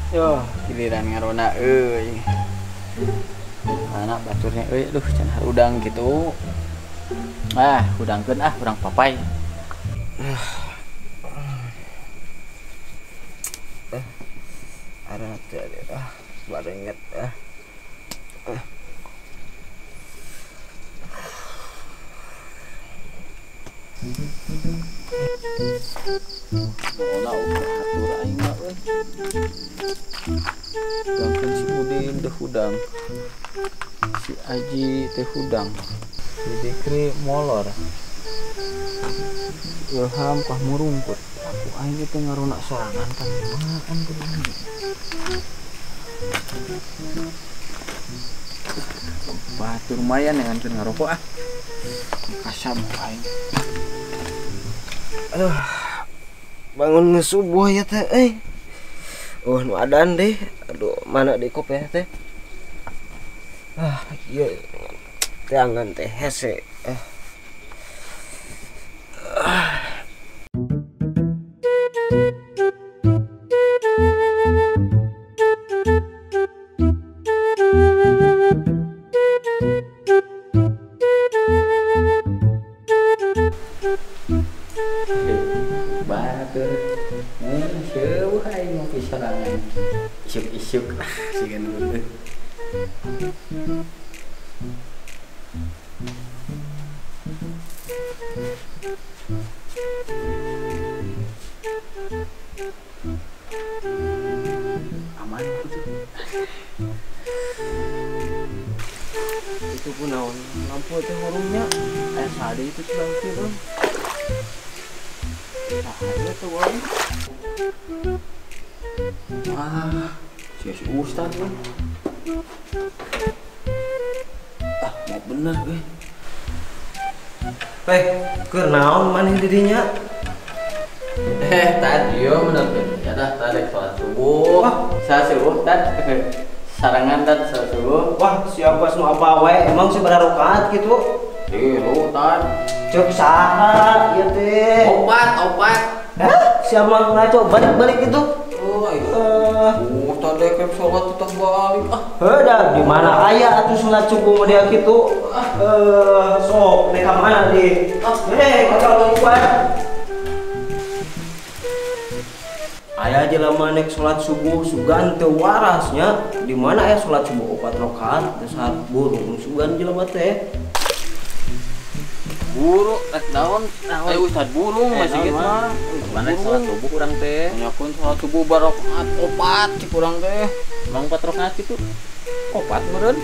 Yo, giliran ngarona euy. Anak baturnya euy, aduh cenah udang gitu. Udangkeun urang papai. Ada tadi barenget Ona atur aing mah euy. Udangkeun si Udin teh udang. Si Aji teh udang. Si Dikri molor. Ilham kah murungkut. Aku aing teh ngarona sorangan kan makan kudu. Batur lumayan dengan ngarokok kasam aing. aduh bangun subuh ya teh nu adan deh aduh mana di kop ya teh iya jangan teh hese Batur seueuh aing ngopi sorangan. Isyuk-isyuk sigan dulu. Aman gitu. itu pun naon lampu teh horongnya Sadi itu sudah film. Ada tuh bang. Si Ustad bang. Mau bener gue. keur naon maneh didinya Tadi yo bener tuh. Ya dah tadi sholat subuh. Saat subuh tadi sarangan tadi saat subuh. wah siapa semua apa wae emang seberapa rakaat gitu Lu tadi. cek saha ieu teh Opat. siapa ngaco balik-balik gitu Oh iya. Tadi kan sholat tetap balik. Heudah di mana aya atuh salat subuh dia kitu sok teh ka mana di kalau kuat aya jelema nek salat subuh sugan teu warasnya di mana aya salat subuh 4 rakaat teu saat burung sugan jelema teh Buru rek daun. Ustad burung masih gitu mah. Mana sholat subuh urang teh? Nyakeun sholat subuh barokat opat cik urang teh. Emang 4 rakaat gitu. Opat meureun.